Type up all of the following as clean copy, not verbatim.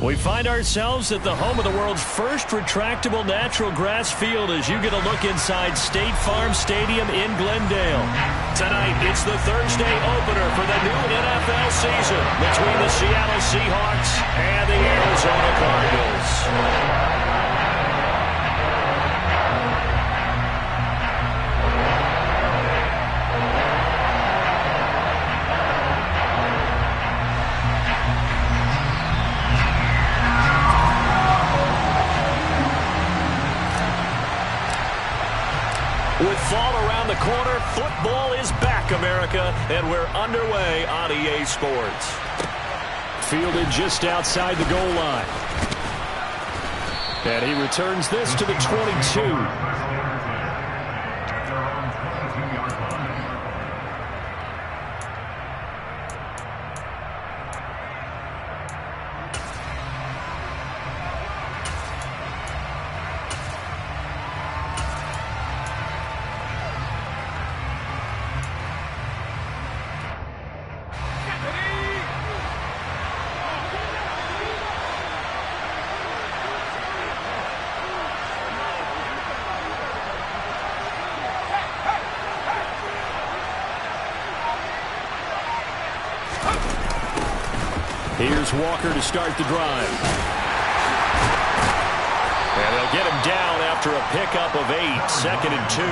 We find ourselves at the home of the world's first retractable natural grass field as you get a look inside State Farm Stadium in Glendale. Tonight, it's the Thursday opener for the new NFL season between the Seattle Seahawks and the Arizona Cardinals. With fall around the corner, football is back, America, and we're underway on EA Sports. Fielded just outside the goal line. And he returns this to the 22. Here's Walker to start the drive. And they'll get him down after a pickup of 8, 2nd and 2.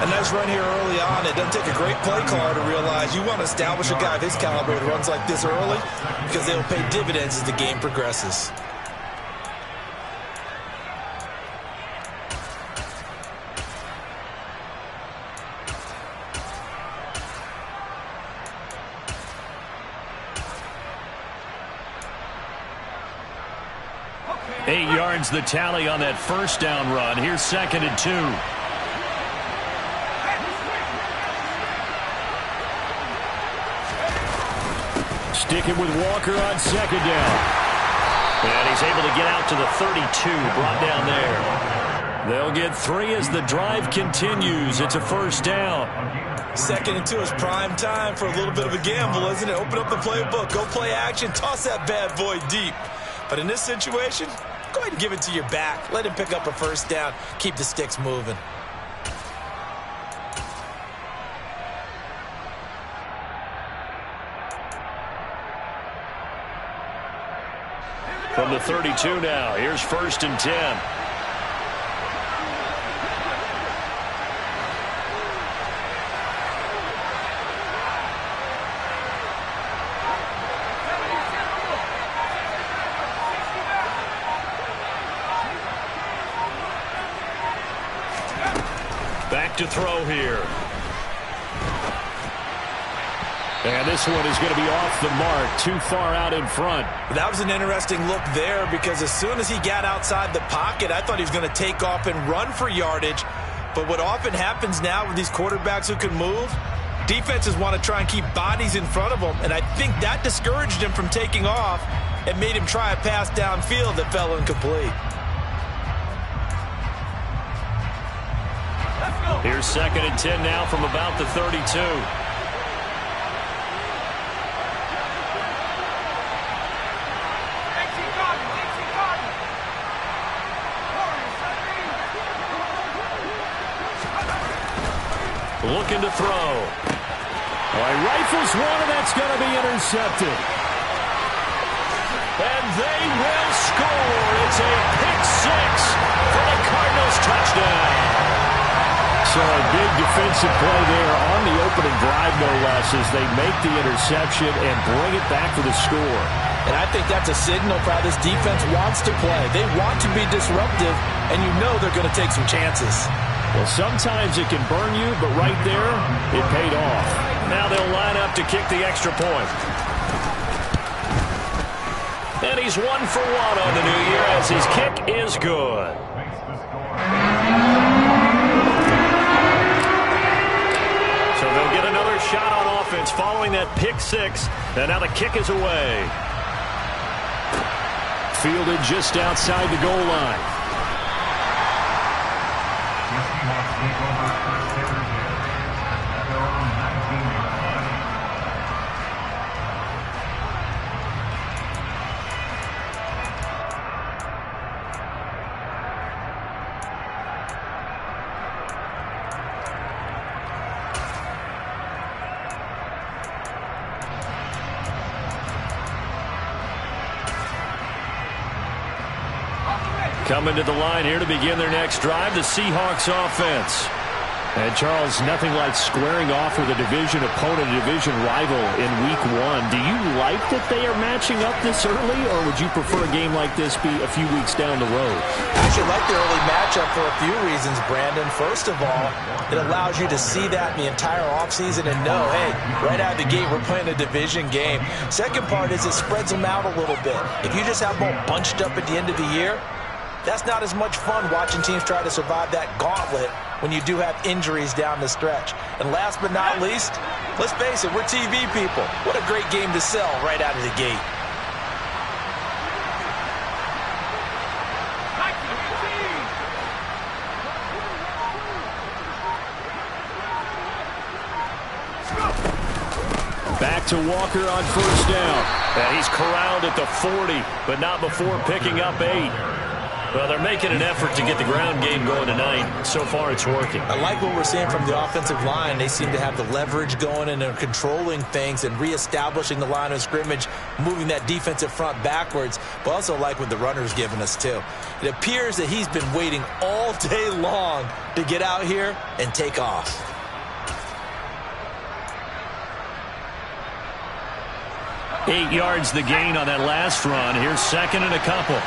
A nice run here early on. It doesn't take a great play caller to realize you want to establish a guy of his caliber that runs like this early because they'll pay dividends as the game progresses. Eight yards the tally on that first down run. Here's 2nd and 2. Sticking with Walker on 2nd down. And he's able to get out to the 32, brought down there. They'll get 3 as the drive continues. It's a first down. 2nd and 2 is prime time for a little bit of a gamble, isn't it? Open up the playbook, go play action, toss that bad boy deep. But in this situation, go ahead and give it to your back. Let him pick up a first down. Keep the sticks moving. From the 32 now, here's 1st and 10. Back to throw here. And this one is going to be off the mark, too far out in front. That was an interesting look there because as soon as he got outside the pocket, I thought he was going to take off and run for yardage. But what often happens now with these quarterbacks who can move, defenses want to try and keep bodies in front of them, and I think that discouraged him from taking off and made him try a pass downfield that fell incomplete. Here's 2nd and 10 now from about the 32. Looking to throw. Well, he rifles one, and that's going to be intercepted. And they will score. It's a pick 6 for the Cardinals touchdown. So a big defensive play there on the opening drive, no less, as they make the interception and bring it back for the score. And I think that's a signal for how this defense wants to play. They want to be disruptive, and you know they're going to take some chances. Well, sometimes it can burn you, but right there, it paid off. Now they'll line up to kick the extra point. And he's 1 for 1 on the new year as his kick is good. So they'll get another shot on offense following that pick 6. And now the kick is away. Fielded just outside the goal line. Coming to the line here to begin their next drive, the Seahawks offense. And, Charles, nothing like squaring off with a division opponent, a division rival in Week 1. Do you like that they are matching up this early, or would you prefer a game like this be a few weeks down the road? I actually like the early matchup for a few reasons, Brandon. First of all, it allows you to see that in the entire offseason and know, hey, right out of the gate, we're playing a division game. Second part is it spreads them out a little bit. If you just have them all bunched up at the end of the year, that's not as much fun watching teams try to survive that gauntlet when you do have injuries down the stretch. And last but not least, let's face it, we're TV people. What a great game to sell right out of the gate. Back to Walker on first down. And he's corralled at the 40, but not before picking up 8. Well, they're making an effort to get the ground game going tonight. So far, it's working. I like what we're seeing from the offensive line. They seem to have the leverage going and they're controlling things and reestablishing the line of scrimmage, moving that defensive front backwards. But also like what the runner's giving us, too. It appears that he's been waiting all day long to get out here and take off. Eight yards the gain on that last run. Here's second and a couple.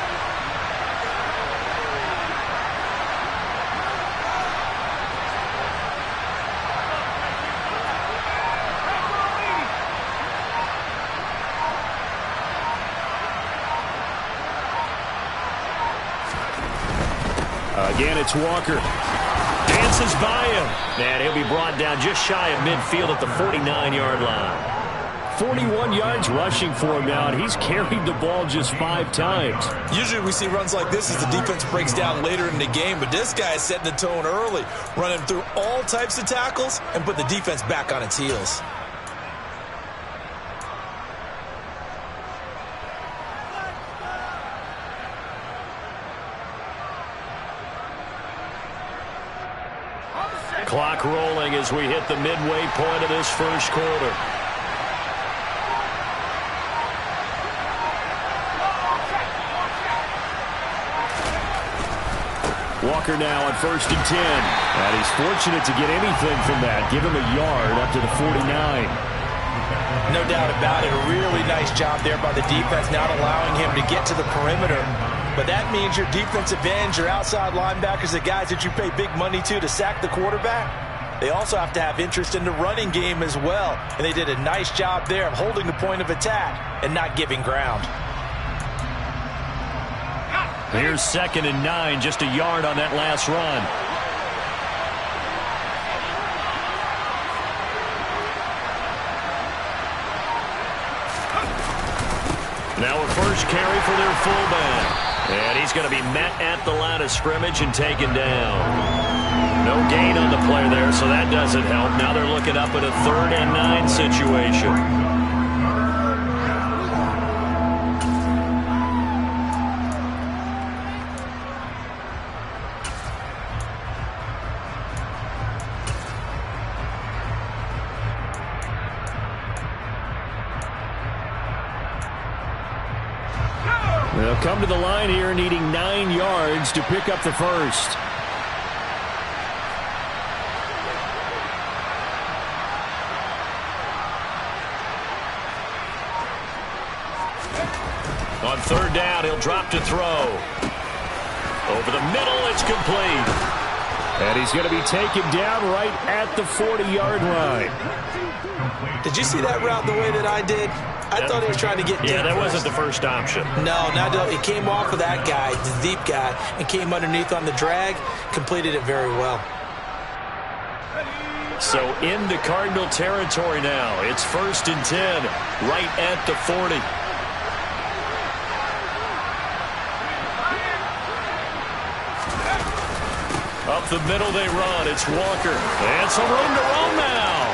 Again, it's Walker. Dances by him. And he'll be brought down just shy of midfield at the 49-yard line. 41 yards rushing for him now, and he's carried the ball just 5 times. Usually we see runs like this as the defense breaks down later in the game, but this guy is setting the tone early, running through all types of tackles and put the defense back on its heels. Clock rolling as we hit the midway point of this first quarter. Walker now on first and 10. And he's fortunate to get anything from that. Give him a yard up to the 49. No doubt about it. A really nice job there by the defense, not allowing him to get to the perimeter. But that means your defensive ends, your outside linebackers, the guys that you pay big money to sack the quarterback, they also have to have interest in the running game as well. And they did a nice job there of holding the point of attack and not giving ground. Here's second and 9, just a yard on that last run. Now a first carry for their fullback. And he's going to be met at the line of scrimmage and taken down. No gain on the play there, so that doesn't help. Now they're looking up at a 3rd and 9 situation. They'll come to the line here needing 9 yards to pick up the first. On 3rd down, he'll drop to throw. Over the middle, it's complete. And he's going to be taken down right at the 40-yard line. Did you see that route the way that I did? I thought he was trying to get deep. Yeah, that wasn't the first option. No, it came off of that guy, the deep guy, and came underneath on the drag, completed it very well. So into Cardinal territory now. It's 1st and 10, right at the 40. Up the middle they run. It's Walker. And some room to roam now.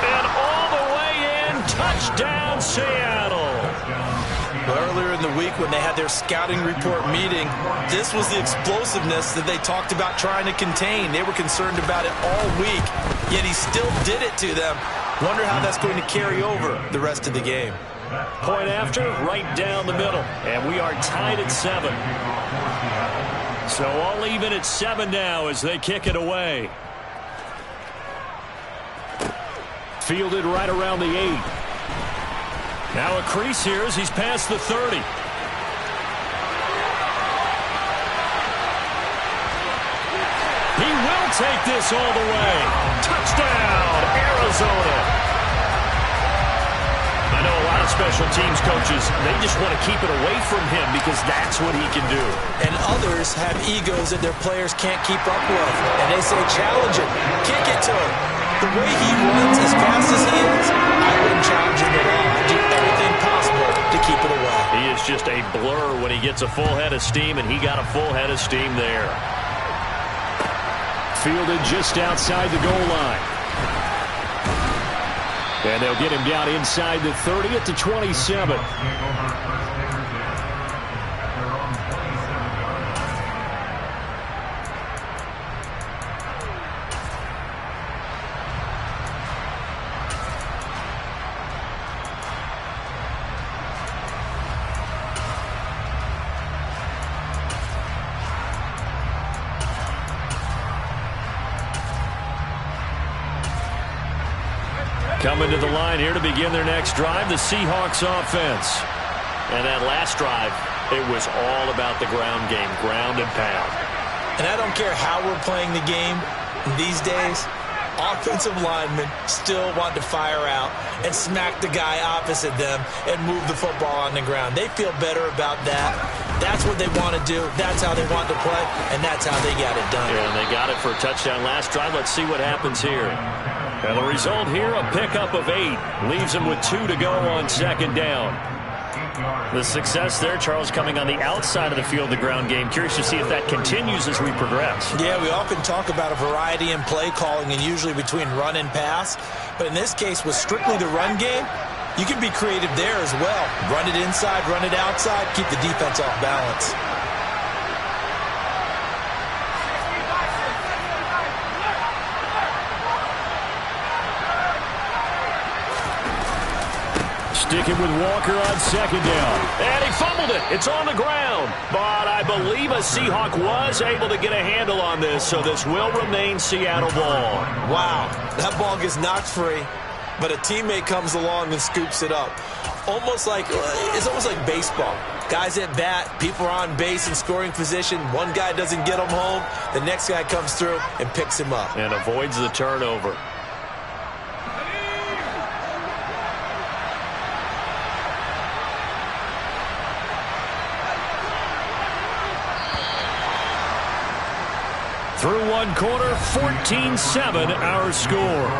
And all the way in. Touchdown, Seattle. Earlier in the week when they had their scouting report meeting, this was the explosiveness that they talked about trying to contain. They were concerned about it all week, yet he still did it to them. Wonder how that's going to carry over the rest of the game. Point after, right down the middle. And we are tied at 7. So all even at 7 now as they kick it away. Fielded right around the 8. Now a crease here as he's past the 30. He will take this all the way. Touchdown, Arizona. I know a lot of special teams coaches, they just want to keep it away from him because that's what he can do. And others have egos that their players can't keep up with. And they say, challenge it, kick it to him. The way he runs as fast as he is, I wouldn't challenge him at all. I'd do everything possible to keep it away. He is just a blur when he gets a full head of steam, and he got a full head of steam there. Fielded just outside the goal line. And they'll get him down inside the 30 at the 27. Coming to the line here to begin their next drive, the Seahawks offense. And that last drive, it was all about the ground game, ground and pound. And I don't care how we're playing the game these days, offensive linemen still want to fire out and smack the guy opposite them and move the football on the ground. They feel better about that. That's what they want to do. That's how they want to play, and that's how they got it done. Yeah, and they got it for a touchdown last drive. Let's see what happens here. And the result here, a pickup of 8. Leaves him with 2 to go on second down. The success there, Charles, coming on the outside of the field, the ground game. Curious to see if that continues as we progress. Yeah, we often talk about a variety in play calling and usually between run and pass. But in this case, with strictly the run game, you can be creative there as well. Run it inside, run it outside, keep the defense off balance. Sticking with Walker on second down. And he fumbled it. It's on the ground. But I believe a Seahawk was able to get a handle on this, so this will remain Seattle ball. Wow, that ball gets knocked free, but a teammate comes along and scoops it up. It's almost like baseball. Guys at bat, people are on base in scoring position. One guy doesn't get him home. The next guy comes through and picks him up. And avoids the turnover. Through one quarter, 14-7 our score.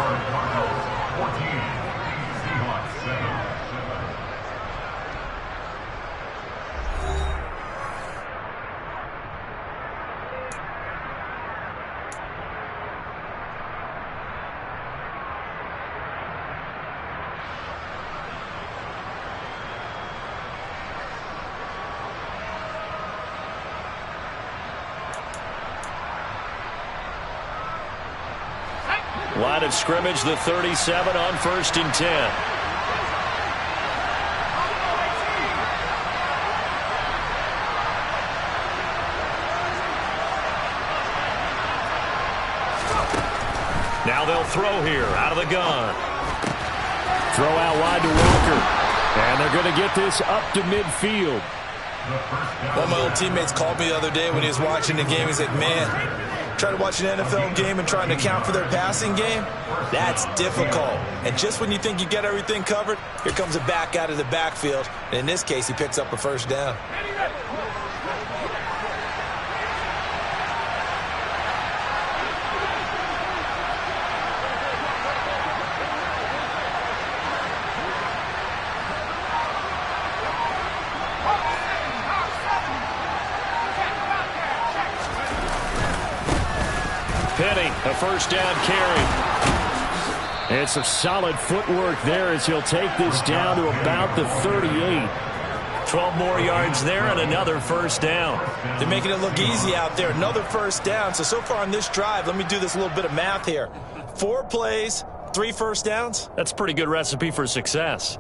Line of scrimmage, the 37 on 1st and 10. Now they'll throw here out of the gun. Throw out wide to Walker. And they're going to get this up to midfield. One of my old teammates called me the other day when he was watching the game. He's like, man, trying to watch an NFL game and trying to account for their passing game, that's difficult. And just when you think you get everything covered, here comes a back out of the backfield. And in this case, he picks up a first down. Penny, a first down carry. And some solid footwork there as he'll take this down to about the 38. 12 more yards there and another first down. They're making it look easy out there. Another first down. So far on this drive, let me do this little bit of math here. 4 plays, 3 first downs. That's a pretty good recipe for success.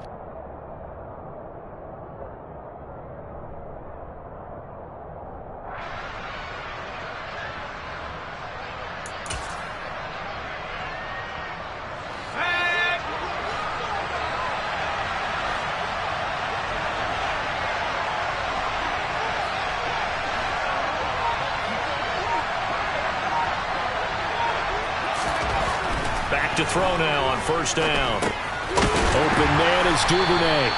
to throw now on first down. Open man is Duvernay.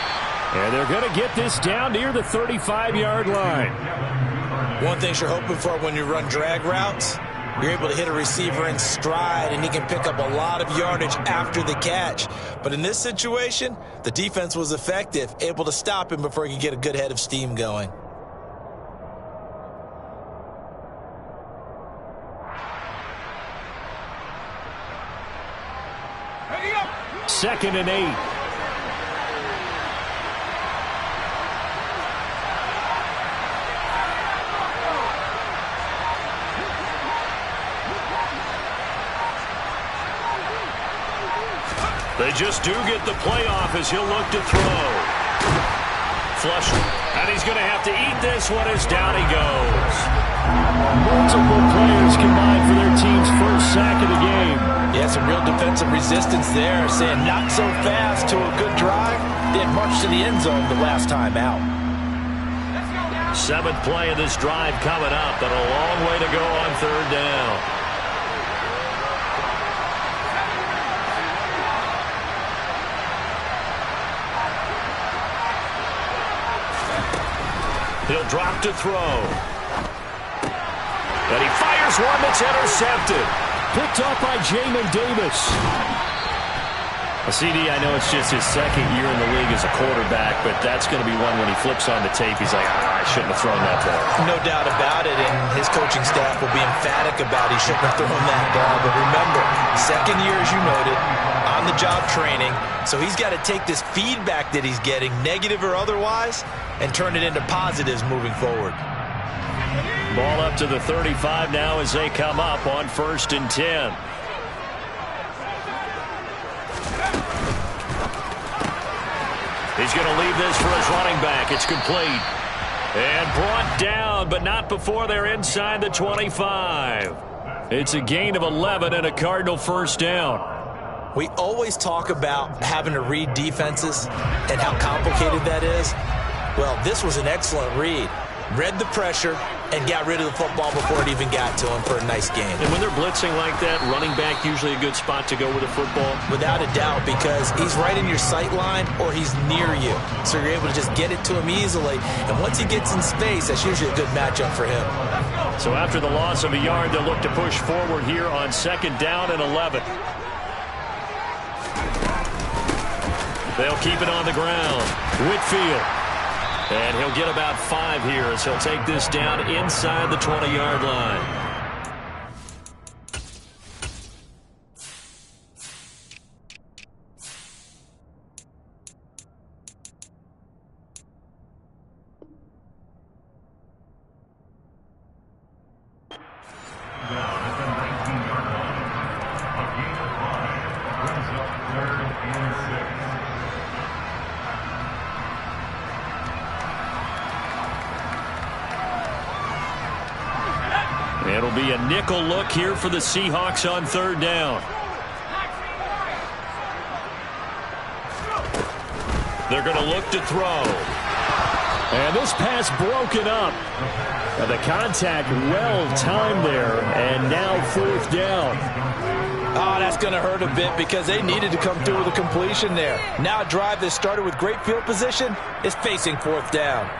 And they're going to get this down near the 35-yard line. One thing you're hoping for when you run drag routes, you're able to hit a receiver in stride, and he can pick up a lot of yardage after the catch. But in this situation, the defense was effective, able to stop him before he could get a good head of steam going. Second and 8. They just do get the playoff as he'll look to throw. Flush. And he's going to have to eat this one as down he goes. Multiple players combined for their team's first sack of the game. Yeah, some real defensive resistance there, saying not so fast to a good drive. They had marched to the end zone the last time out. 7th play of this drive coming up, but a long way to go on third down. He'll drop to throw. And he fires one that's intercepted. Picked up by Jamin Davis. CD, I know it's just his second year in the league as a quarterback, but that's going to be one when he flips on the tape, he's like, I shouldn't have thrown that ball. No doubt about it, and his coaching staff will be emphatic about he shouldn't have thrown that ball. But remember, second year, as you noted, on-the-job training, so he's got to take this feedback that he's getting, negative or otherwise, and turn it into positives moving forward. Ball up to the 35 now as they come up on 1st and 10. He's going to leave this for his running back. It's complete. And brought down, but not before they're inside the 25. It's a gain of 11 and a Cardinal first down. We always talk about having to read defenses and how complicated that is. Well, this was an excellent read. Read the pressure and got rid of the football before it even got to him for a nice game. And when they're blitzing like that, running back usually a good spot to go with the football? Without a doubt, because he's right in your sight line or he's near you. So you're able to just get it to him easily. And once he gets in space, that's usually a good matchup for him. So after the loss of a yard, they'll look to push forward here on 2nd down and 11. They'll keep it on the ground. Whitfield. And he'll get about 5 here as he'll take this down inside the 20-yard line. It'll be a nickel look here for the Seahawks on 3rd down. They're going to look to throw. And this pass broken up. And the contact well timed there. And now 4th down. Oh, that's going to hurt a bit because they needed to come through with a completion there. Now a drive that started with great field position is facing 4th down.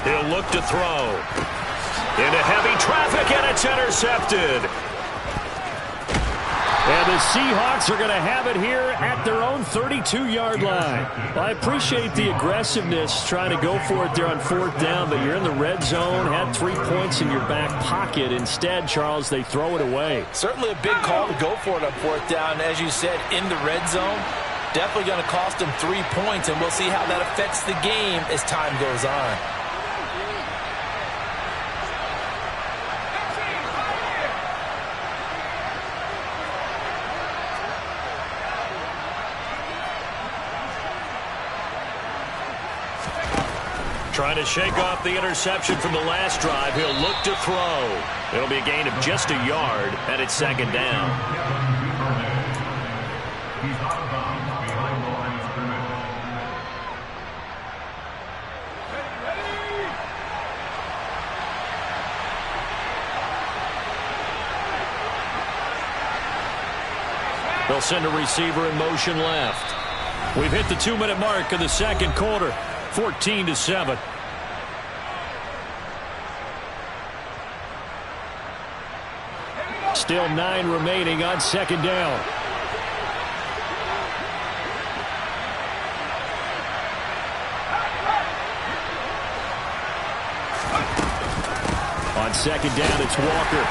He'll look to throw. Into heavy traffic, and it's intercepted. And the Seahawks are going to have it here at their own 32-yard line. Well, I appreciate the aggressiveness trying to go for it there on 4th down, but you're in the red zone, had 3 points in your back pocket. Instead, Charles, they throw it away. Certainly a big call to go for it on 4th down. As you said, in the red zone, definitely going to cost them 3 points, and we'll see how that affects the game as time goes on. Trying to shake off the interception from the last drive. He'll look to throw. It'll be a gain of just a yard, and it's 2nd down. They'll send a receiver in motion left. We've hit the 2-minute mark of the second quarter, 14-7. Still 9 remaining on second down. On second down, it's Walker.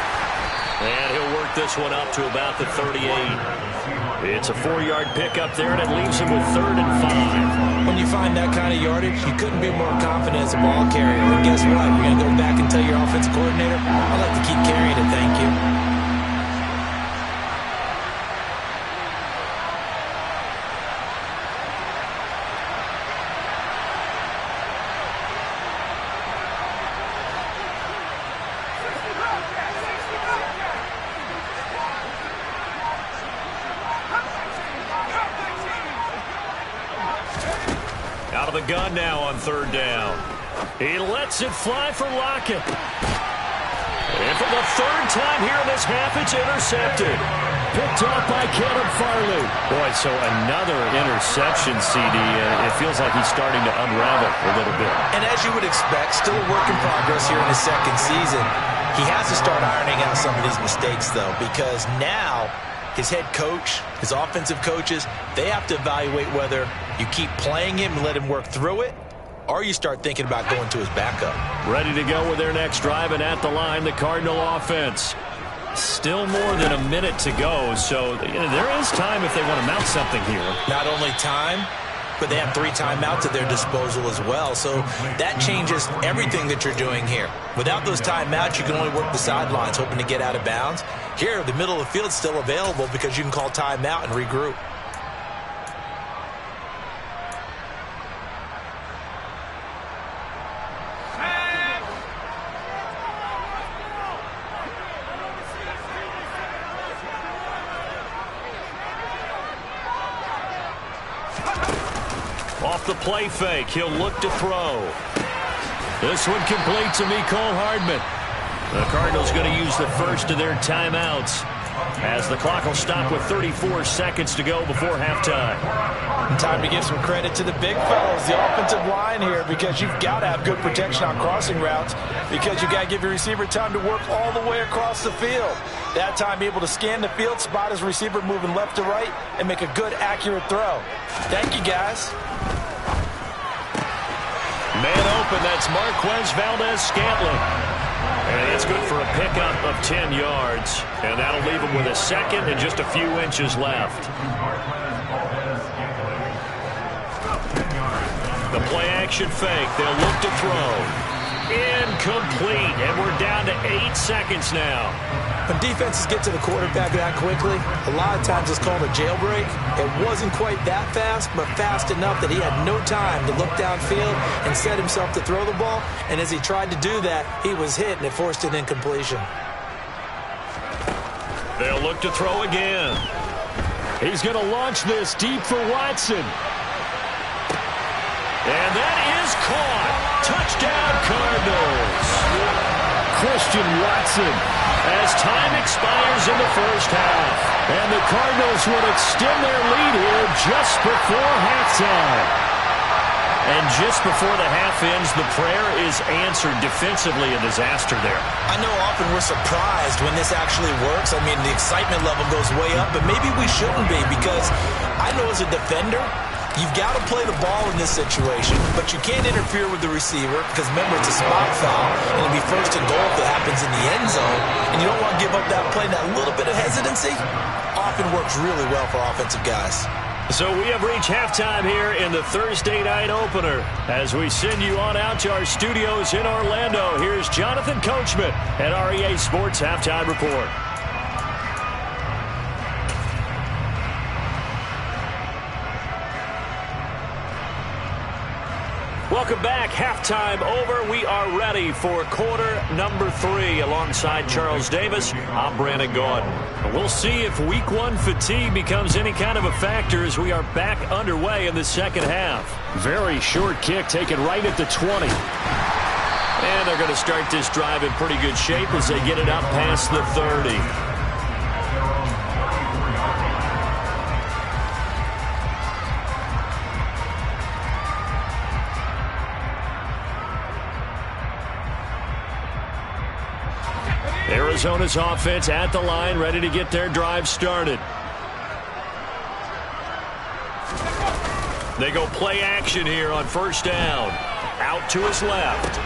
And he'll work this one up to about the 38. It's a 4-yard pickup there, and it leaves him with 3rd and 5. When you find that kind of yardage, you couldn't be more confident as a ball carrier. And guess what? You're going to go back and tell your offensive coordinator, I'd like to keep carrying it, thank you. Out of the gun now on 3rd down. He lets it fly for Lockett. And for the 3rd time here in this half, it's intercepted. Picked off by Caleb Farley. Boy, so another interception, CD. It feels like he's starting to unravel a little bit. And as you would expect, still a work in progress here in his second season. He has to start ironing out some of these mistakes, though, because now his head coach, his offensive coaches, they have to evaluate whether you keep playing him and let him work through it, or you start thinking about going to his backup. Ready to go with their next drive, and at the line, the Cardinal offense. Still more than a minute to go, so there is time if they want to mount something here. Not only time, but they have 3 timeouts at their disposal as well, so that changes everything that you're doing here. Without those timeouts, you can only work the sidelines, hoping to get out of bounds. Here, the middle of the field is still available because you can call timeout and regroup. Off the play fake, he'll look to throw. This one complete to Mecole Hardman. The Cardinals going to use the first of their timeouts as the clock will stop with 34 seconds to go before halftime. Time to give some credit to the big fellas, the offensive line here, because you've got to have good protection on crossing routes, because you've got to give your receiver time to work all the way across the field. That time, be able to scan the field, spot his receiver moving left to right, and make a good, accurate throw. Thank you, guys. Man open, that's Marquez Valdes-Scantling. And it's good for a pickup of 10 yards. And that'll leave him with a second and just a few inches left. The play action fake. They'll look to throw. Incomplete. And we're down to 8 seconds now. When defenses get to the quarterback that quickly, a lot of times it's called a jailbreak. It wasn't quite that fast, but fast enough that he had no time to look downfield and set himself to throw the ball. And as he tried to do that, he was hit, and it forced an incompletion. They'll look to throw again. He's going to launch this deep for Watson. And that is caught. Touchdown, Cardinals. Christian Watson, as time expires in the first half. And the Cardinals would extend their lead here just before halftime. And just before the half ends, the prayer is answered. Defensively, a disaster there. I know often we're surprised when this actually works. I mean, the excitement level goes way up, but maybe we shouldn't be, because I know as a defender, you've got to play the ball in this situation, but you can't interfere with the receiver because, remember, it's a spot foul, and it'll be 1st and goal if it happens in the end zone, and you don't want to give up that play. That little bit of hesitancy often works really well for offensive guys. So we have reached halftime here in the Thursday night opener. As we send you on out to our studios in Orlando, here's Jonathan Coachman at REA Sports Halftime Report. Welcome back. Halftime over. We are ready for quarter number 3. Alongside Charles Davis, I'm Brandon Gaudin. We'll see if week 1 fatigue becomes any kind of a factor as we are back underway in the second half. Very short kick taken right at the 20. And they're going to start this drive in pretty good shape as they get it up past the 30. Arizona's offense at the line, ready to get their drive started. They go play action here on first down. Out to his left.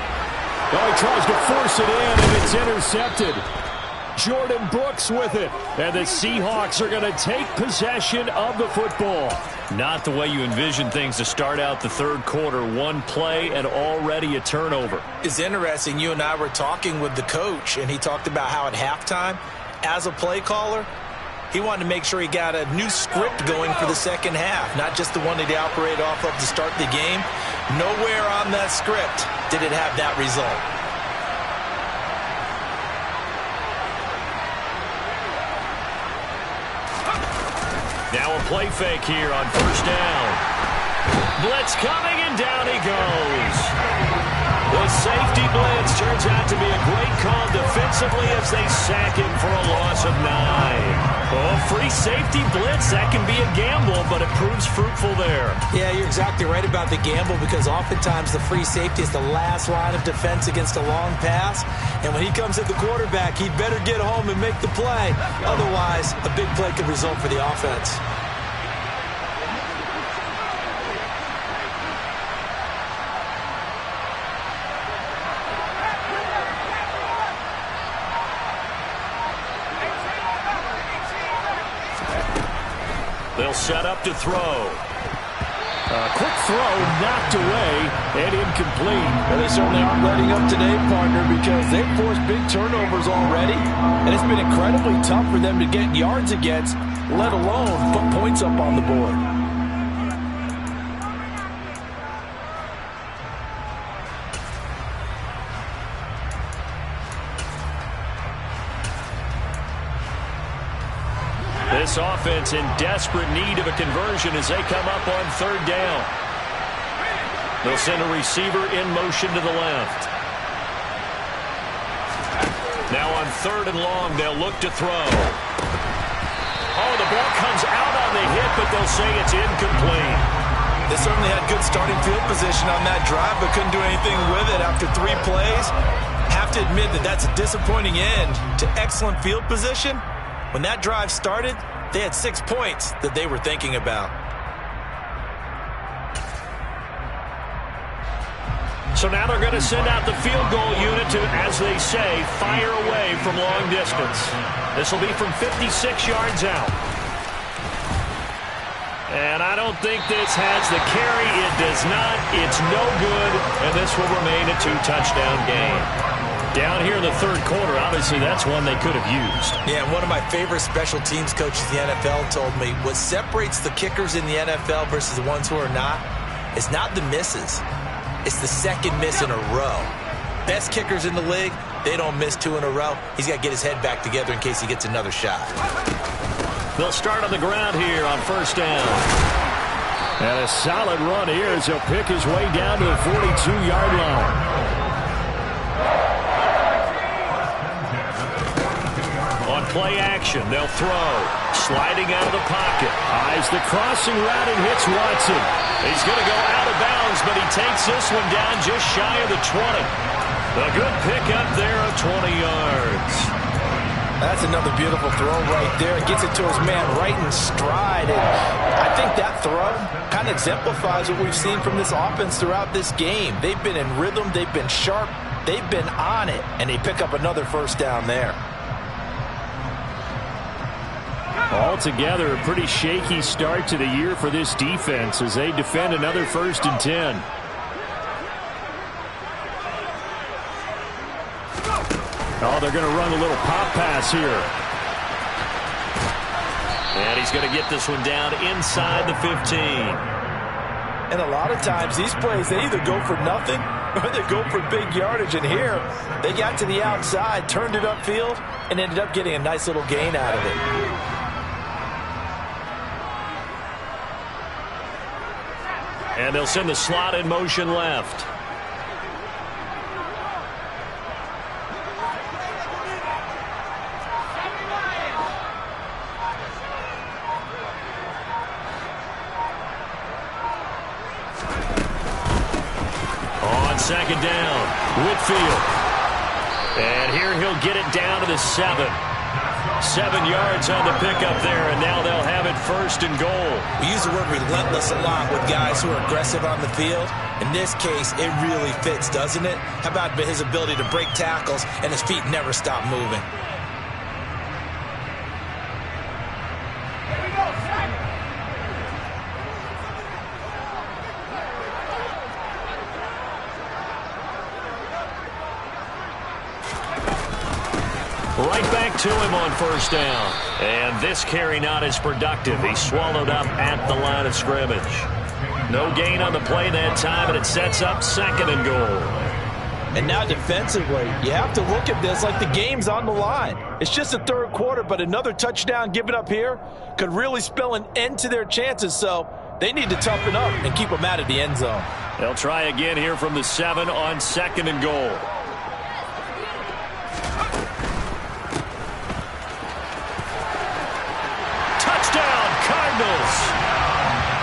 Oh, he tries to force it in, and it's intercepted. Jordan Brooks with it. And the Seahawks are going to take possession of the football. Not the way you envision things to start out the third quarter. One play and already a turnover. It's interesting. You and I were talking with the coach, and he talked about how at halftime, as a play caller, he wanted to make sure he got a new script going for the second half, not just the one that he operated off of to start the game. Nowhere on that script did it have that result. Now a play fake here on first down. Blitz coming, and down he goes. The safety blitz turns out to be a great call defensively as they sack him for a loss of 9. Oh, free safety blitz, that can be a gamble, but it proves fruitful there. Yeah, you're exactly right about the gamble, because oftentimes the free safety is the last line of defense against a long pass. And when he comes at the quarterback, he'd better get home and make the play. Otherwise, a big play could result for the offense. They'll set up to throw. A quick throw knocked away and incomplete. Well, they certainly aren't letting up today, partner, because they've forced big turnovers already, and it's been incredibly tough for them to get yards against, let alone put points up on the board. This offense in desperate need of a conversion as they come up on third down. They'll send a receiver in motion to the left. Now on third and long, they'll look to throw. Oh, the ball comes out on the hit, but they'll say it's incomplete. They certainly had good starting field position on that drive, but couldn't do anything with it after 3 plays. Have to admit that that's a disappointing end to excellent field position. When that drive started, they had 6 points that they were thinking about. So now they're going to send out the field goal unit to, as they say, fire away from long distance. This will be from 56 yards out. And I don't think this has the carry. It does not. It's no good. And this will remain a 2-touchdown game. Down here in the third quarter, obviously that's one they could have used. Yeah, one of my favorite special teams coaches in the NFL told me what separates the kickers in the NFL versus the ones who are not is not the misses. It's the second miss in a row. Best kickers in the league, they don't miss 2 in a row. He's got to get his head back together in case he gets another shot. They'll start on the ground here on first down. And a solid run here as he'll pick his way down to the 42-yard line. On play action, they'll throw. Sliding out of the pocket. Eyes the crossing route and hits Watson. He's going to go out of bounds, but he takes this one down just shy of the 20. A good pickup there of 20 yards. That's another beautiful throw right there. Gets it to his man right in stride. And I think that throw kind of exemplifies what we've seen from this offense throughout this game. They've been in rhythm. They've been sharp. They've been on it. And they pick up another first down there. Altogether, a pretty shaky start to the year for this defense as they defend another 1st and 10. Oh, they're going to run a little pop pass here. And he's going to get this one down inside the 15. And a lot of times, these plays, they either go for nothing or they go for big yardage. And here, they got to the outside, turned it upfield, and ended up getting a nice little gain out of it. And they'll send the slot in motion left. On second down, Whitfield. And here he'll get it down to the 7. 7 yards on the pickup there, and now they'll have it 1st and goal. We use the word relentless a lot with guys who are aggressive on the field. In this case, it really fits, doesn't it? How about his ability to break tackles and his feet never stop moving? Right back to him on 1st down. And this carry not as productive. He's swallowed up at the line of scrimmage. No gain on the play that time, and it sets up 2nd and goal. And now defensively, you have to look at this like the game's on the line. It's just the 3rd quarter, but another touchdown given up here could really spell an end to their chances. So they need to toughen up and keep them out of the end zone. They'll try again here from the 7 on 2nd and goal.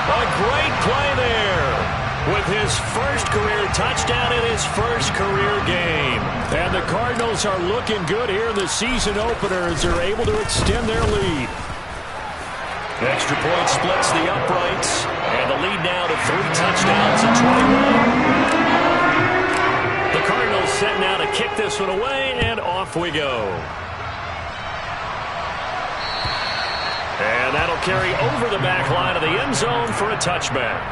A great play there with his 1st career touchdown in his 1st career game. And the Cardinals are looking good here in the season opener as they're able to extend their lead. Extra point splits the uprights, and the lead now to 3 touchdowns at 21. The Cardinals set now to kick this one away, and off we go. And that'll carry over the back line of the end zone for a touchback.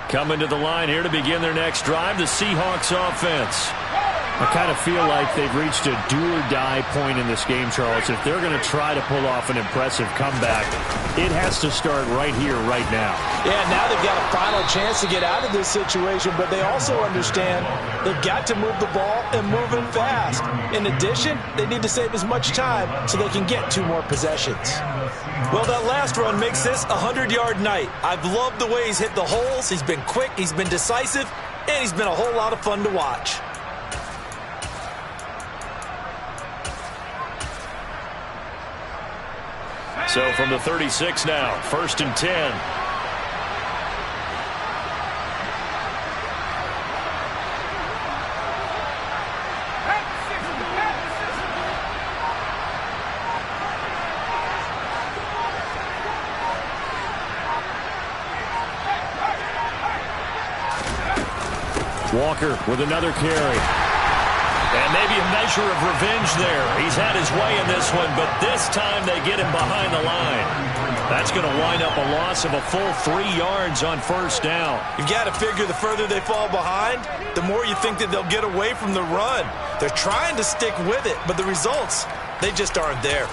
Coming to the line here to begin their next drive, the Seahawks offense. I kind of feel like they've reached a do-or-die point in this game, Charles. If they're going to try to pull off an impressive comeback, it has to start right here, right now. Yeah, now they've got a final chance to get out of this situation, but they also understand they've got to move the ball and move it fast. In addition, they need to save as much time so they can get 2 more possessions. Well, that last run makes this a 100-yard night. I've loved the way he's hit the holes. He's been quick, he's been decisive, and he's been a whole lot of fun to watch. So from the 36 now, 1st and 10. Walker with another carry. And maybe a measure of revenge there. He's had his way in this one, but this time they get him behind the line. That's going to wind up a loss of a full 3 yards on 1st down. You've got to figure the further they fall behind, the more you think that they'll get away from the run. They're trying to stick with it, but the results, they just aren't there.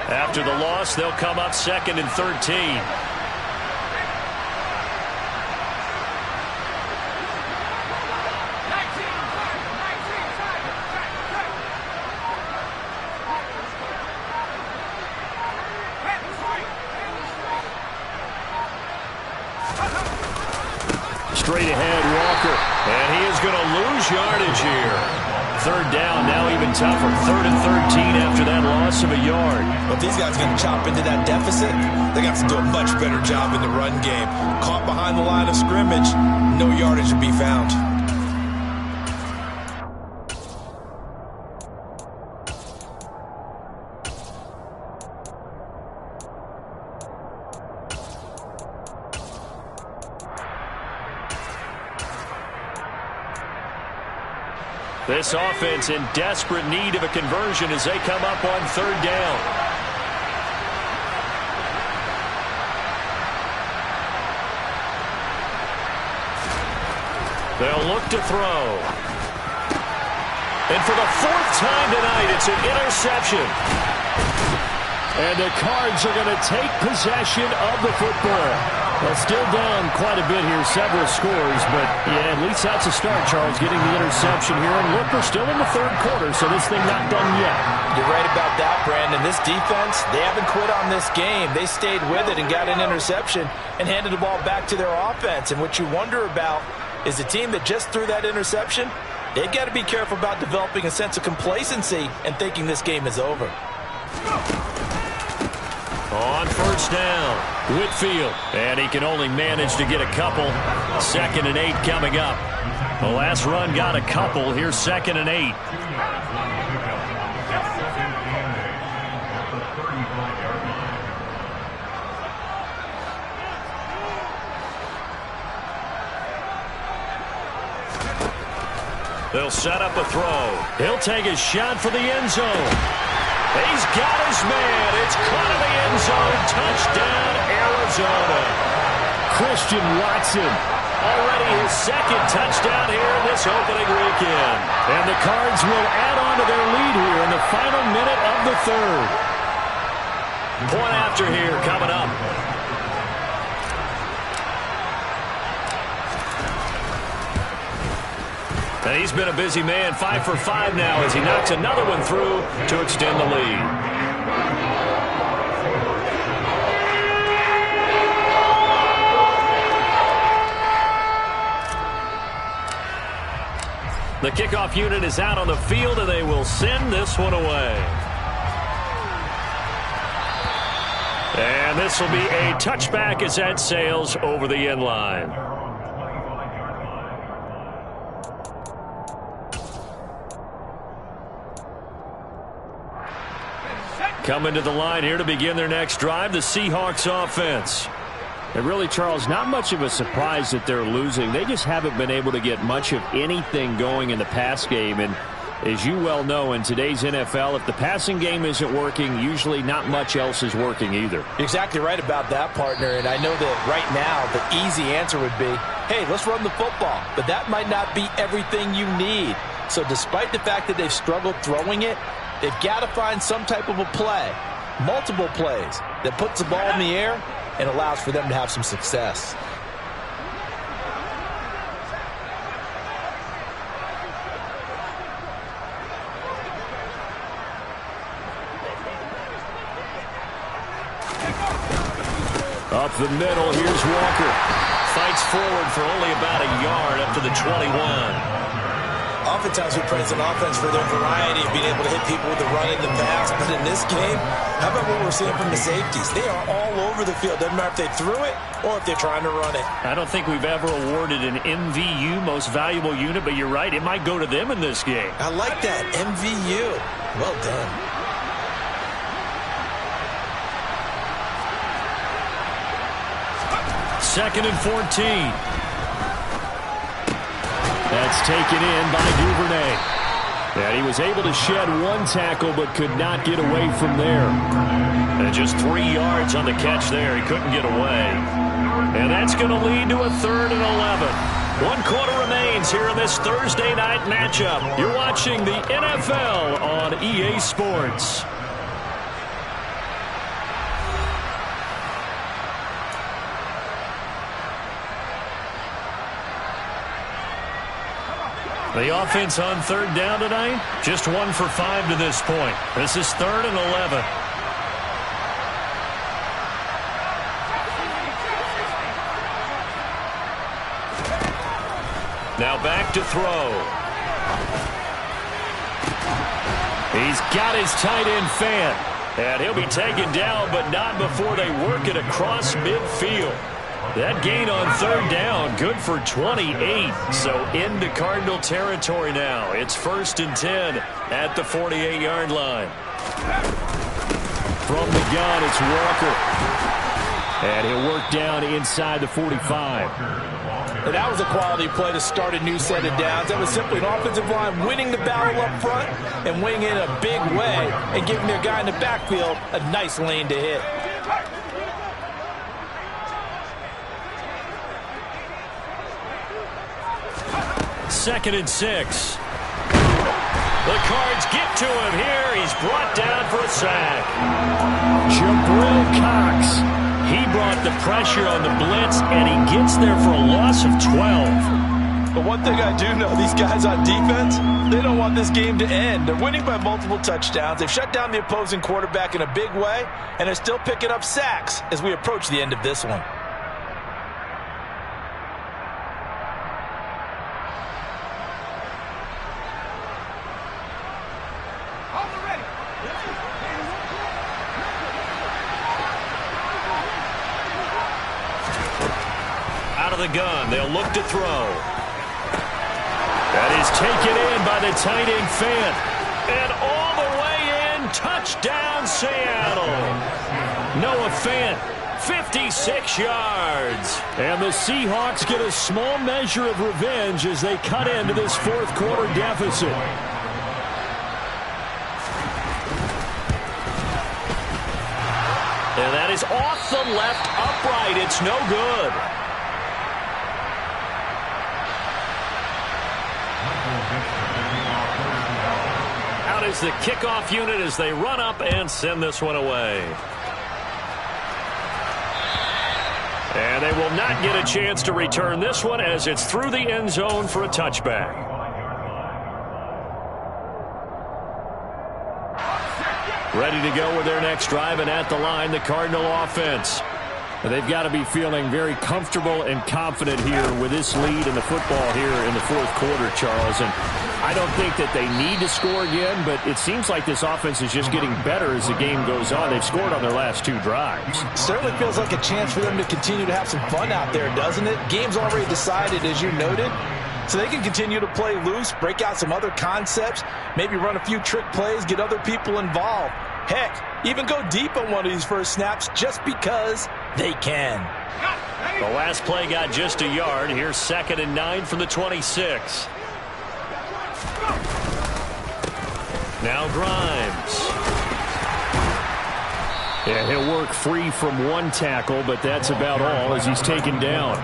After the loss, they'll come up 2nd and 13. Straight ahead, Walker. And he is going to lose yardage here. 3rd down, now even tougher. 3rd and 13 after that loss of a yard. But these guys are going to chop into that deficit. They got to do a much better job in the run game. Caught behind the line of scrimmage, no yardage to be found. This offense in desperate need of a conversion as they come up on 3rd down. They'll look to throw. And for the 4th time tonight, it's an interception. And the Cards are going to take possession of the football. Well, still down quite a bit here, several scores, but yeah, at least that's a start, Charles, getting the interception here. And look, we're still in the 3rd quarter, so this thing not done yet. You're right about that Brandon. This defense, they haven't quit on this game. They stayed with it and got an interception and handed the ball back to their offense. And what you wonder about is the team that just threw that interception, they've got to be careful about developing a sense of complacency and thinking this game is over. On first down, Whitfield. And he can only manage to get a couple. 2nd and 8 coming up. The last run got a couple. Here's 2nd and 8. They'll set up a throw. He'll take a shot for the end zone. He's got his man. It's caught in the end zone. Touchdown, Arizona. Christian Watson. Already his 2nd touchdown here in this opening weekend. And the Cards will add on to their lead here in the final minute of the 3rd. Point after here coming up. And he's been a busy man, 5 for 5 now as he knocks another one through to extend the lead. The kickoff unit is out on the field, and they will send this one away. And this will be a touchback as that sails over the end line. Coming to the line here to begin their next drive, the Seahawks offense. And really, Charles, not much of a surprise that they're losing. They just haven't been able to get much of anything going in the pass game. And as you well know, in today's NFL, if the passing game isn't working, usually not much else is working either. You're exactly right about that, partner. And I know that right now the easy answer would be, hey, let's run the football. But that might not be everything you need. So despite the fact that they've struggled throwing it, they've got to find some type of a play, multiple plays, that puts the ball in the air and allows for them to have some success. Up the middle, here's Walker. Fights forward for only about a yard up to the 21. Oftentimes we praise an offense for their variety of being able to hit people with the run and the pass. But in this game, how about what we're seeing from the safeties? They are all over the field. Doesn't matter if they threw it or if they're trying to run it. I don't think we've ever awarded an MVU, most valuable unit, but you're right. It might go to them in this game. I like that. MVU. Well done. Second and 14. That's taken in by Duvernay. And he was able to shed one tackle but could not get away from there. And just 3 yards on the catch there. He couldn't get away. And that's going to lead to a 3rd and 11. 1 quarter remains here in this Thursday night matchup. You're watching the NFL on EA Sports. The offense on 3rd down tonight, just 1 for 5 to this point. This is 3rd and 11. Now back to throw. He's got his tight end Fant. And he'll be taken down, but not before they work it across midfield. That gain on 3rd down, good for 28. So into Cardinal territory now. It's 1st and 10 at the 48-yard line. From the gun, it's Walker. And he'll work down inside the 45. And that was a quality play to start a new set of downs. That was simply an offensive line winning the battle up front and winning in a big way and giving their guy in the backfield a nice lane to hit. Second and 6. The Cards get to him here. He's brought down for a sack. Jabril Cox. He brought the pressure on the blitz, and he gets there for a loss of 12. But one thing I do know, these guys on defense, they don't want this game to end. They're winning by multiple touchdowns. They've shut down the opposing quarterback in a big way, and they're still picking up sacks as we approach the end of this one. Out of the gun, they'll look to throw. That is taken in by the tight end Fant. And all the way in, touchdown Seattle. Noah Fant, 56 yards. And the Seahawks get a small measure of revenge as they cut into this fourth quarter deficit. And that is off the left upright. It's no good. Out is the kickoff unit as they run up and send this one away. And they will not get a chance to return this one as it's through the end zone for a touchback. Ready to go with their next drive, and at the line, the Cardinal offense. They've got to be feeling very comfortable and confident here with this lead in the football here in the fourth quarter, Charles. And I don't think that they need to score again, but it seems like this offense is just getting better as the game goes on. They've scored on their last two drives. Certainly feels like a chance for them to continue to have some fun out there, doesn't it? Game's already decided, as you noted. So they can continue to play loose, break out some other concepts, maybe run a few trick plays, get other people involved. Heck, even go deep on one of these first snaps just because they can. The last play got just a yard. Here's 2nd and 9 from the 26. Now Grimes. Yeah, he'll work free from one tackle, but that's about all as he's taken down.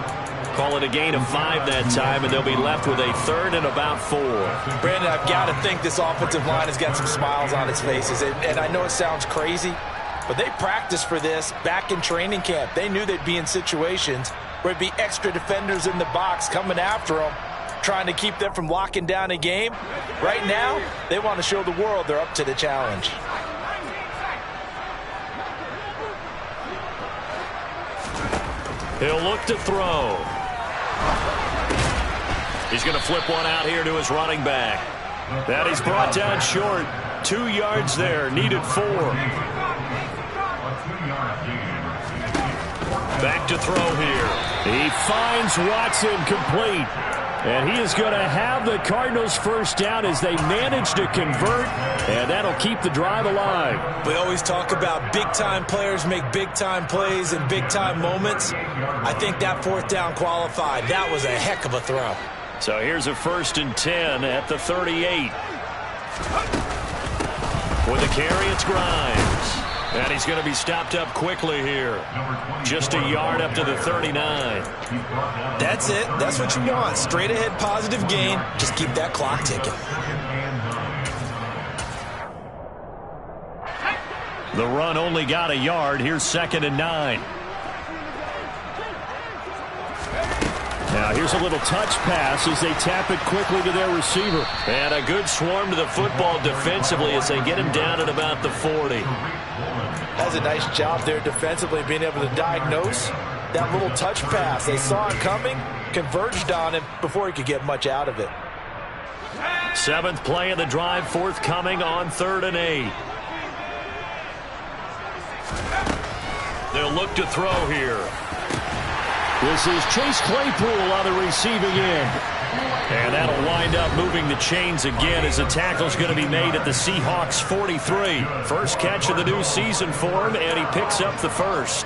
Call it a gain of 5 that time, and they'll be left with a 3rd and about 4. Brandon, I've got to think this offensive line has got some smiles on its faces. And I know it sounds crazy, but they practiced for this back in training camp. They knew they'd be in situations where it'd be extra defenders in the box coming after them, trying to keep them from locking down a game. Right now, they want to show the world they're up to the challenge. He'll look to throw. He's going to flip one out here to his running back. That is brought down short. 2 yards there. Needed 4. Back to throw here. He finds Watson complete. And he is going to have the Cardinals first down as they manage to convert. And that'll keep the drive alive. We always talk about big-time players make big-time plays in big-time moments. I think that 4th down qualified. That was a heck of a throw. So here's a 1st and 10 at the 38. With the carry, it's Grimes. And he's going to be stopped up quickly here. Just a yard up to the 39. That's it. That's what you want. Straight ahead positive gain. Just keep that clock ticking. The run only got a yard. Here's 2nd and 9. Now here's a little touch pass as they tap it quickly to their receiver. And a good swarm to the football defensively as they get him down at about the 40. Does a nice job there defensively, being able to diagnose that little touch pass. They saw it coming, converged on him before he could get much out of it. 7th play of the drive, forthcoming on 3rd and 8. They'll look to throw here. This is Chase Claypool on the receiving end. And that'll wind up moving the chains again as the tackle's going to be made at the Seahawks 43. First catch of the new season for him, and he picks up the first.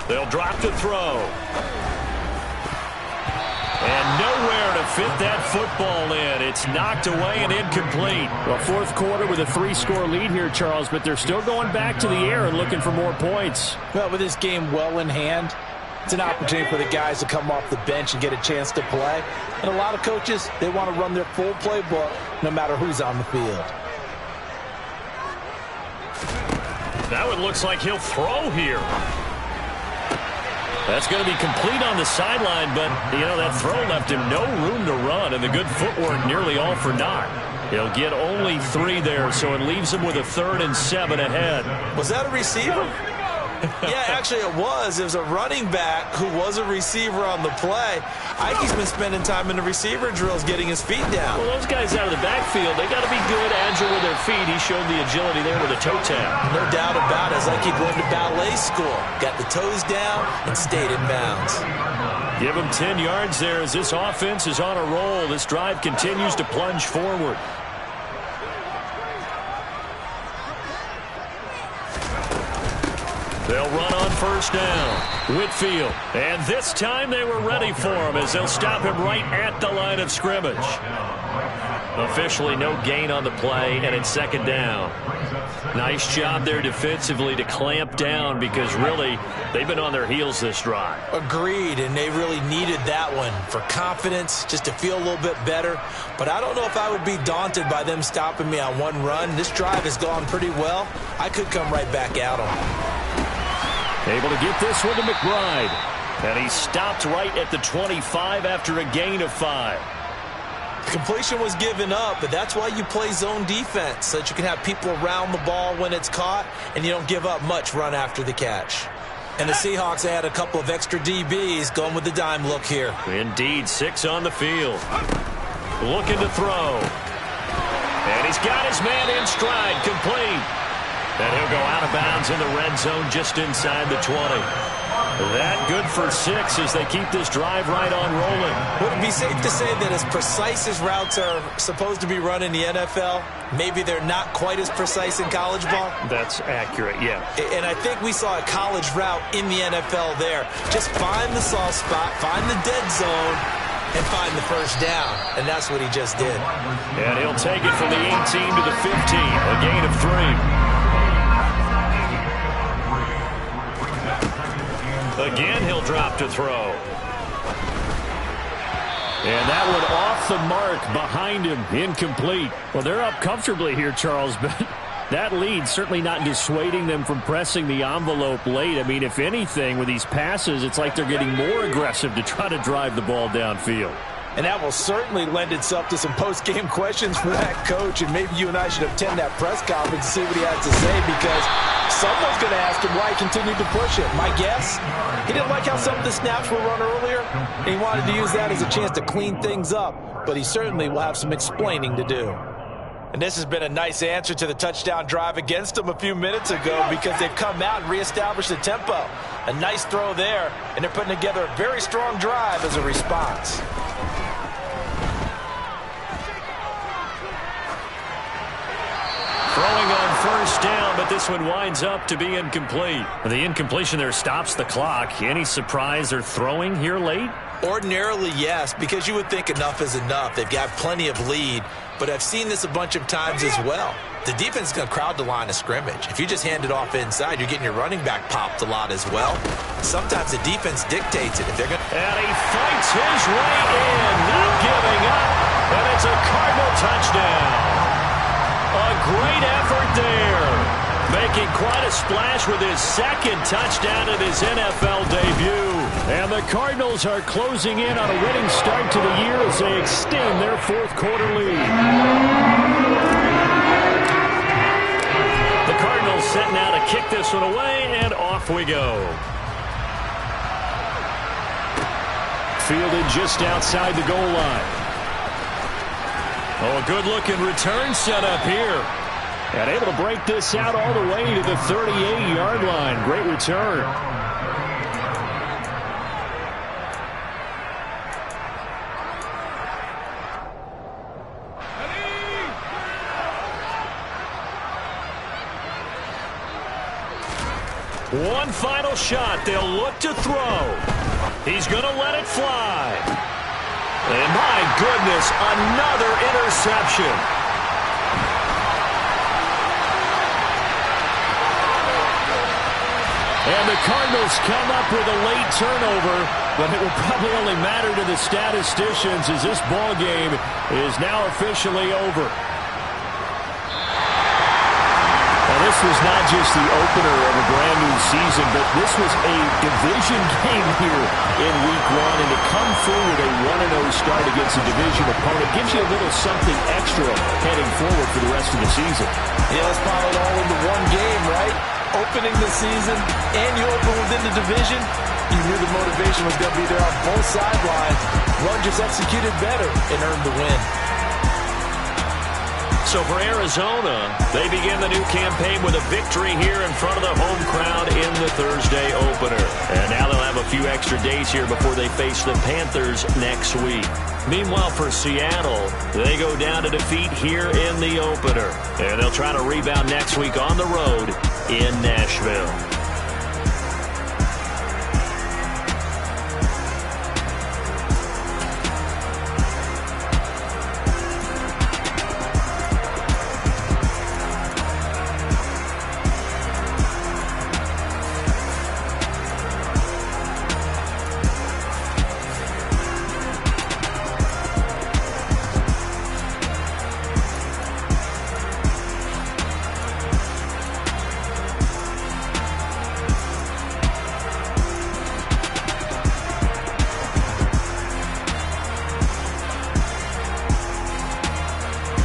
They'll drop to throw. And nowhere to fit that football in. It's knocked away and incomplete. Well, fourth quarter with a 3-score lead here, Charles, but they're still going back to the air and looking for more points. Well, with this game well in hand, It's an opportunity for the guys to come off the bench and get a chance to play. And a lot of coaches, they want to run their full playbook no matter who's on the field. Now it looks like he'll throw here. That's going to be complete on the sideline, but, that throw left him no room to run, and the good footwork nearly all for naught. He'll get only 3 there, so it leaves him with a 3rd and 7 ahead. Was that a receiver? Yeah, actually it was. It was a running back who was a receiver on the play. Ikey's been spending time in the receiver drills getting his feet down. Well, those guys out of the backfield, they got to be good, agile with their feet. He showed the agility there with a toe tap. No doubt about it. It's like he'd going to ballet school. Got the toes down and stayed in bounds. Give him 10 yards there as this offense is on a roll. This drive continues to plunge forward. They'll run on first down. Whitfield. And this time they were ready for him as they'll stop him right at the line of scrimmage. Officially no gain on the play, and it's 2nd down. Nice job there defensively to clamp down because really they've been on their heels this drive. Agreed, and they really needed that one for confidence, just to feel a little bit better. But I don't know if I would be daunted by them stopping me on one run. This drive has gone pretty well. I could come right back at them. Able to get this one to McBride. And he stopped right at the 25 after a gain of 5. Completion was given up, but that's why you play zone defense, so that you can have people around the ball when it's caught, and you don't give up much run after the catch. And the Seahawks had a couple of extra DBs going with the dime look here. Indeed, 6 on the field. Looking to throw. And he's got his man in stride, complete. And he'll go out of bounds in the red zone just inside the 20. That good for 6 as they keep this drive right on rolling. Would it be safe to say that as precise as routes are supposed to be run in the NFL, maybe they're not quite as precise in college ball? That's accurate, yeah. And I think we saw a college route in the NFL there. Just find the soft spot, find the dead zone, and find the first down. And that's what he just did. And he'll take it from the 18 to the 15, a gain of 3. Again, he'll drop to throw. And that one off the mark behind him, incomplete. Well, they're up comfortably here, Charles, but that lead certainly not dissuading them from pressing the envelope late. I mean, if anything, with these passes, it's like they're getting more aggressive to try to drive the ball downfield. And that will certainly lend itself to some post-game questions for that coach, and maybe you and I should attend that press conference and see what he has to say, because someone's going to ask him why he continued to push it. My guess, he didn't like how some of the snaps were run earlier, and he wanted to use that as a chance to clean things up, but he certainly will have some explaining to do. And this has been a nice answer to the touchdown drive against them a few minutes ago, because they've come out and reestablished the tempo. A nice throw there, and they're putting together a very strong drive as a response. Throwing on first down, but this one winds up to be incomplete. The incompletion there stops the clock. Any surprise they're throwing here late? Ordinarily, yes, because you would think enough is enough. They've got plenty of lead, but I've seen this a bunch of times as well. The defense is going to crowd the line of scrimmage. If you just hand it off inside, you're getting your running back popped a lot as well. Sometimes the defense dictates it. If they're going And he fights his way in, not giving up, and it's a Cardinal touchdown. A great effort there, making quite a splash with his 2nd touchdown in his NFL debut. And the Cardinals are closing in on a winning start to the year as they extend their 4th quarter lead. The Cardinals set now to kick this one away, and off we go. Fielded just outside the goal line. Oh, a good-looking return set up here. And able to break this out all the way to the 38-yard line. Great return. One final shot. They'll look to throw. He's going to let it fly. And my goodness, another interception. And the Cardinals come up with a late turnover, but it will probably only matter to the statisticians as this ball game is now officially over. Now, this was not just the opener of a brand new season, but this was a division game here in Week 1, and to come through with a 1-0 start against a division opponent gives you a little something extra heading forward for the rest of the season. Yeah, let's pile it all into one game, right? Opening the season, and you open within the division, you knew the motivation was going to be there on both sidelines. One just executed better and earned the win. So for Arizona, they begin the new campaign with a victory here in front of the home crowd in the Thursday opener. And now they'll have a few extra days here before they face the Panthers next week. Meanwhile, for Seattle, they go down to defeat here in the opener. And they'll try to rebound next week on the road in Nashville.